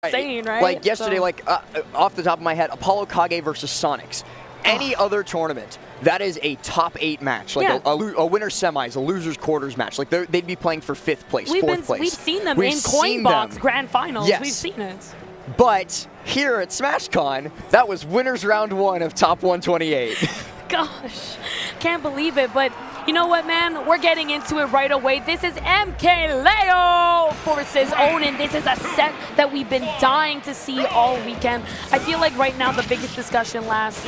insane, right? Like yesterday, off the top of my head, Apollo Kage versus Sonics. Any other tournament, that is a top 8 match, like a winner's semis, a loser's quarters match. Like they'd be playing for 5th place, 4th place. We've seen them in Coinbox Grand Finals. Yes. We've seen it. But here at SmashCon, that was winners round 1 of top 128. Gosh, can't believe it, but you know what, man? We're getting into it right away. This is MkLeo versus Onin. This is a set that we've been dying to see all weekend. I feel like right now the biggest discussion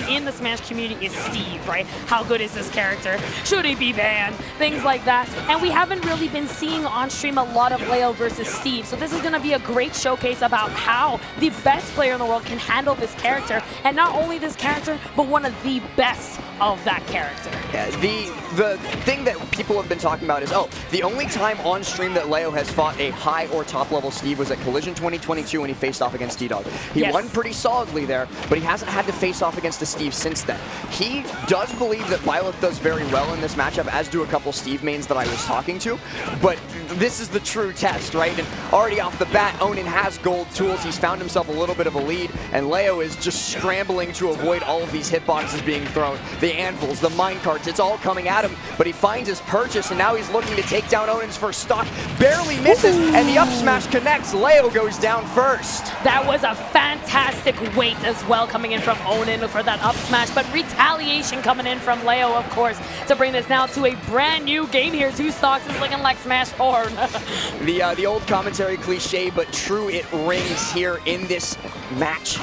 in the Smash community is Steve, right? How good is this character? Should he be banned? Things like that. And we haven't really been seeing on stream a lot of Leo versus Steve. So this is going to be a great showcase about how the best player in the world can handle this character. And not only this character, but one of the best of that character. Yeah, the thing that people have been talking about is, the only time on stream that Leo has fought a high or top level Steve was at Collision 2022 when he faced off against D-Dog. He won pretty solidly there, but he hasn't had to face off against a Steve since then. He does believe that Byleth does very well in this matchup, as do a couple Steve mains that I was talking to, but this is the true test, right? And already off the bat, Onin has gold tools. He's found himself a little bit of a lead, and Leo is just scrambling to avoid all of these hitboxes being thrown. The anvils, the minecarts, it's all coming at him, but he finds his purchase, and now he's looking to take down Onin's first stock. Barely misses, and the up smash connects. Leo goes down first. That was a fantastic weight as well coming in from Onin for that up smash, but retaliation coming in from Leo, of course, to bring this now to a brand new game here. 2 stocks is looking like Smash 4. The old commentary cliche, but true, it rings here in this match.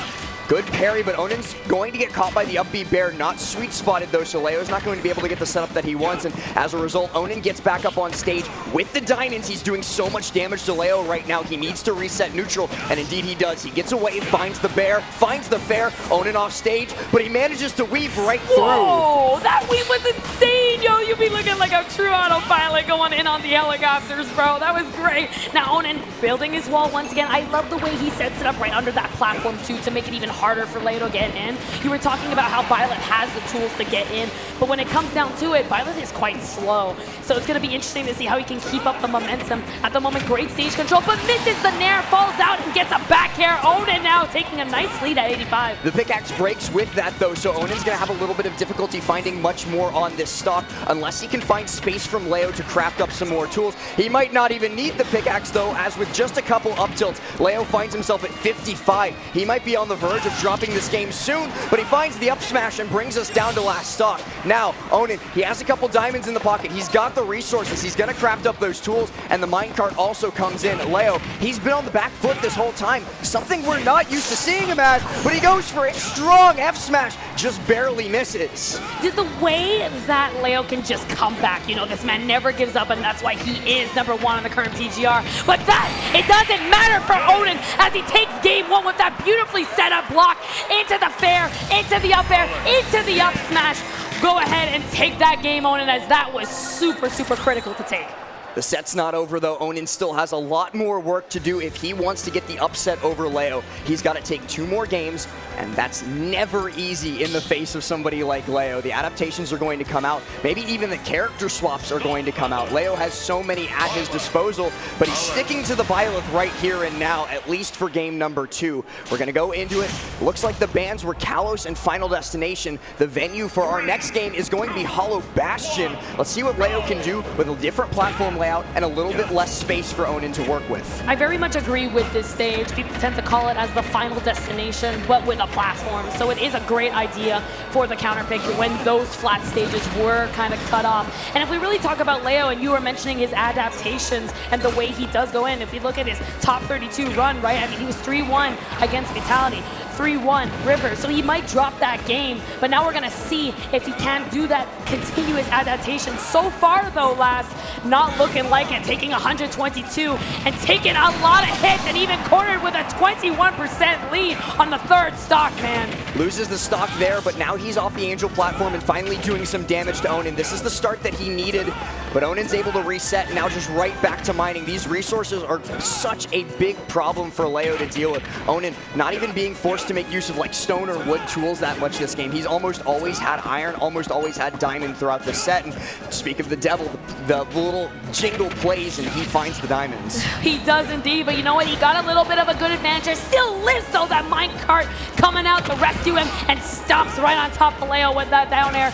Good parry, but Onin's going to get caught by the up B bear. Not sweet spotted though, so Leo's not going to be able to get the setup that he wants, and as a result, Onin gets back up on stage with the diamonds. He's doing so much damage to Leo right now. He needs to reset neutral, and indeed he does. He gets away, finds the bear, finds the fair. Onin off stage, but he manages to weave right through. Whoa, that weave was insane, yo. You'd be looking like a true autopilot going in on the helicopters, bro. That was great. Now Onin building his wall once again. I love the way he sets it up right under that platform too to make it even harder for Leo to get in. You were talking about how Byleth has the tools to get in, but when it comes down to it, Byleth is quite slow. So it's going to be interesting to see how he can keep up the momentum. At the moment, great stage control, but misses the nair, falls out, and gets a back air. Onin now taking a nice lead at 85. The pickaxe breaks with that though, so Onin's going to have a little bit of difficulty finding much more on this stock, unless he can find space from Leo to craft up some more tools. He might not even need the pickaxe though, as with just a couple up tilts, Leo finds himself at 55. He might be on the verge of dropping this game soon, but he finds the up smash and brings us down to last stock. Now, Onin, he has a couple diamonds in the pocket. He's got the resources. He's going to craft up those tools, and the minecart also comes in. Leo, he's been on the back foot this whole time, something we're not used to seeing him as, but he goes for a strong F smash, just barely misses. The way that Leo can just come back, you know, this man never gives up, and that's why he is #1 on the current PGR. But that, it doesn't matter for Onin as he takes game 1 with that beautifully set up block into the fair, into the up air, into the up smash. Go ahead and take that game, Onin, as that was super, super critical to take. The set's not over though. Onin still has a lot more work to do if he wants to get the upset over Leo. He's got to take 2 more games, and that's never easy in the face of somebody like Leo. The adaptations are going to come out. Maybe even the character swaps are going to come out. Leo has so many at his disposal, but he's sticking to the Byleth right here and now, at least for game number 2. We're going to go into it. Looks like the bans were Kalos and Final Destination. The venue for our next game is going to be Hollow Bastion. Let's see what Leo can do with a different platform layout and a little bit less space for Onin to work with. I very much agree with this stage. People tend to call it as the Final Destination, but with a platform. So it is a great idea for the counterpick when those flat stages were kind of cut off. And if we really talk about Leo, and you were mentioning his adaptations and the way he does go in, if we look at his top 32 run, right? I mean, he was 3-1 against Vitality. 3-1 River, so he might drop that game, but now we're gonna see if he can do that continuous adaptation. So far though, last, not looking like it, taking 122 and taking a lot of hits, and even cornered with a 21% lead on the 3rd stock, man. Loses the stock there, but now he's off the Angel platform and finally doing some damage to Onin. This is the start that he needed, but Onin's able to reset, now just right back to mining. These resources are such a big problem for Leo to deal with. Onin not even being forced to make use of like stone or wood tools that much this game. He's almost always had iron, almost always had diamond throughout the set. And speak of the devil, the little jingle plays and he finds the diamonds. He does indeed, but you know what? He got a little bit of a good advantage. Still lives though, that minecart coming out to rescue him and stomps right on top of Leo with that down air.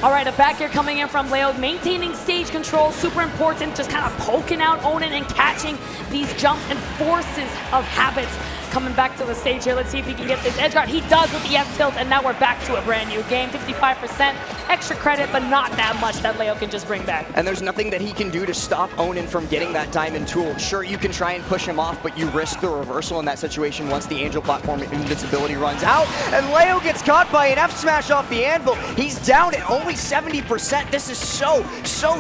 All right, a back air coming in from Leo, maintaining stage control, super important, just kind of poking out Onin and catching these jumps and forces of habits. Coming back to the stage here, let's see if he can get this edge guard. He does with the F tilt, and now we're back to a brand new game. 55% extra credit, but not that much that Leo can just bring back. And there's nothing that he can do to stop Onin from getting that diamond tool. Sure, you can try and push him off, but you risk the reversal in that situation once the Angel platform invincibility runs out. And Leo gets caught by an F smash off the anvil. He's down at only 70%. This is so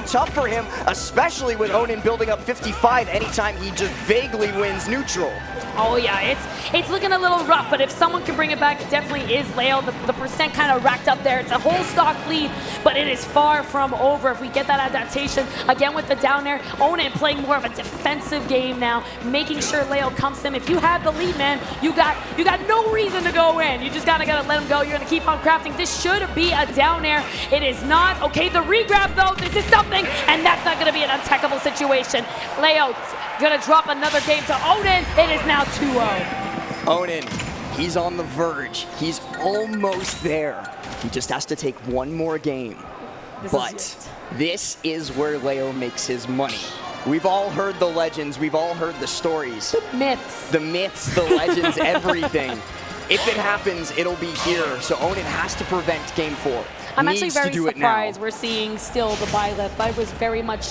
tough for him, especially with Onin building up 55 anytime he just vaguely wins neutral. Oh yeah, it's looking a little rough, but if someone can bring it back, it definitely is Leo. The percent kind of racked up there. It's a whole stock lead, but it is far from over. If we get that adaptation, again with the down air, Onin playing more of a defensive game now, making sure Leo comes to him. If you have the lead, man, you got no reason to go in. You just gotta let him go. You're gonna keep on crafting. This should be a down air. It is not. Okay, the regrab though, this is something, and that's not gonna be an untechable situation. Leo gonna drop another game to Onin. It is now 2-0. Onin, he's on the verge. He's almost there. He just has to take one more game. This is where Leo makes his money. We've all heard the legends. We've all heard the stories. The myths. The myths, the legends, everything. If it happens, it'll be here. So Onin has to prevent game 4. I'm actually very surprised we're seeing still the Byleth. I was very much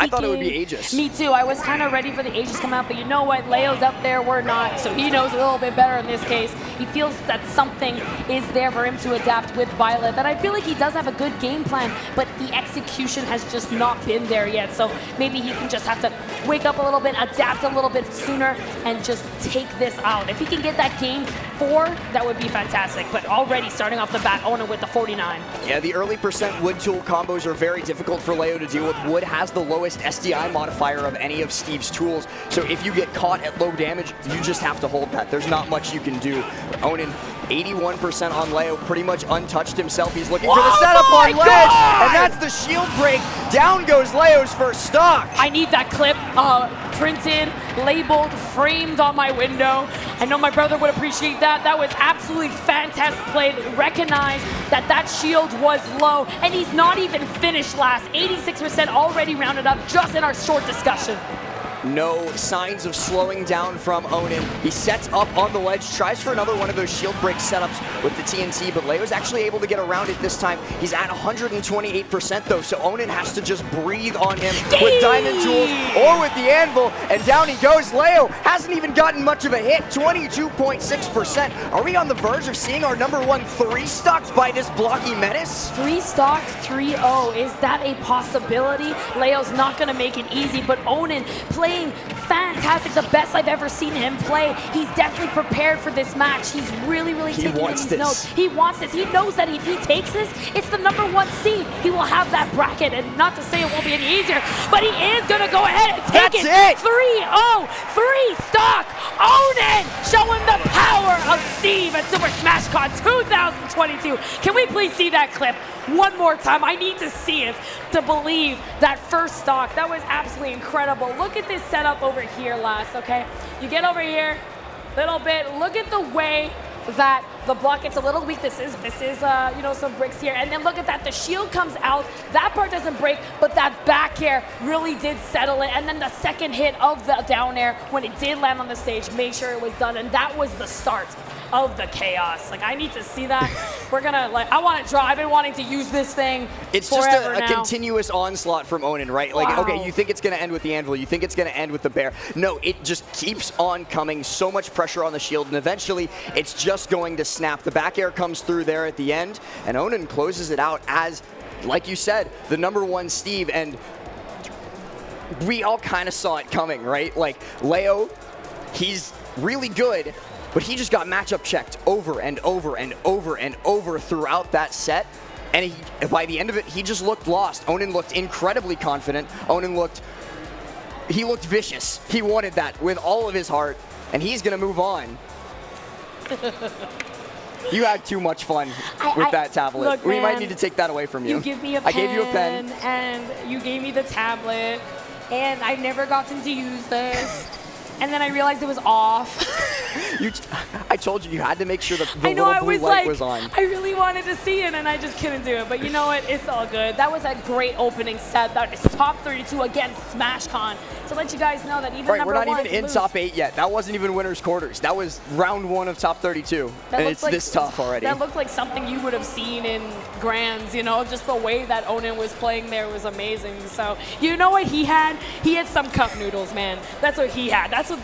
I thought it would be Aegis. Me too. I was kind of ready for the Aegis to come out, but you know what? Leo's up there, we're not, so he knows a little bit better in this case. He feels that something is there for him to adapt with Byleth, and I feel like he does have a good game plan, but the execution has just not been there yet, so maybe he can just have to wake up a little bit, adapt a little bit sooner, and just take this out. If he can get that game 4, that would be fantastic, but already starting off the bat, Onin with the 49. Yeah, the early percent wood tool combos are very difficult for Leo to deal with. Wood has the lowest SDI modifier of any of Steve's tools, so if you get caught at low damage, you just have to hold that. There's not much you can do. Onin, 81% on Leo, pretty much untouched himself. He's looking for the setup on ledge, and that's the shield break. Down goes Leo's first stock. I need that clip printed, labeled, framed on my window. I know my brother would appreciate that. That was absolutely fantastic play. Recognize that that shield was low, and he's not even finished last. 86% already rounded up just in our short discussion. No signs of slowing down from Onin. He sets up on the ledge, tries for another one of those shield break setups with the TNT, but Leo's actually able to get around it this time. He's at 128% though, so Onin has to just breathe on him with diamond tools or with the anvil, and down he goes. Leo hasn't even gotten much of a hit, 22.6%. Are we on the verge of seeing our #1 3-stocked by this blocky menace? 3-stocked 3-0, is that a possibility? Leo's not gonna make it easy, but Onin playing fantastic, the best I've ever seen him play. He's definitely prepared for this match. He's really taking it in his notes. He wants this. He knows that if he takes this, it's the #1 seed. He will have that bracket, and not to say it won't be any easier, but he is gonna go ahead and take it. 3-0, 3-stock. Onin showing the power of Steve at Super Smash Con 2022. Can we please see that clip one more time? I need to see it to believe that first stock. That was absolutely incredible. Look at this setup over here, last, okay? You get over here, little bit. Look at the way that the block gets a little weak. This is you know, some bricks here, and then look at that. The shield comes out. That part doesn't break, but that back air really did settle it. And then the second hit of the down air, when it did land on the stage, made sure it was done, and that was the start of the chaos. Like, I need to see that. We're gonna, like, I want to draw. I've been wanting to use this thing It's just a continuous onslaught from Onin, right? Like, okay, you think it's gonna end with the anvil, you think it's gonna end with the bear. No, it just keeps on coming. So much pressure on the shield, and eventually it's just going to snap. The back air comes through there at the end, and Onin closes it out as, like you said, the #1 Steve, and we all kind of saw it coming, right? Like, Leo, he's really good, but he just got matchup checked over and over and over and over throughout that set. And by the end of it, he just looked lost. Onin looked incredibly confident. Onin looked vicious. He wanted that with all of his heart, and he's gonna move on. You had too much fun with that tablet. Look, we might man, need to take that away from you. You give me a pen. I gave you a pen. And you gave me the tablet. And I never gotten to use this. And then I realized it was off. I told you had to make sure that the I know, little blue light was on. I really wanted to see it, and I just couldn't do it. But you know what? It's all good. That was a great opening set. That is top 32 against SmashCon. To let you guys know that even right, number we're not one even in lose. top 8 yet. That wasn't even winner's quarters. That was round 1 of top 32. That and it's like, this tough already. That looked like something you would have seen in Grands, you know, just the way that Onin was playing there was amazing. So, you know what he had? He had some cup noodles, man. That's what he had. That's what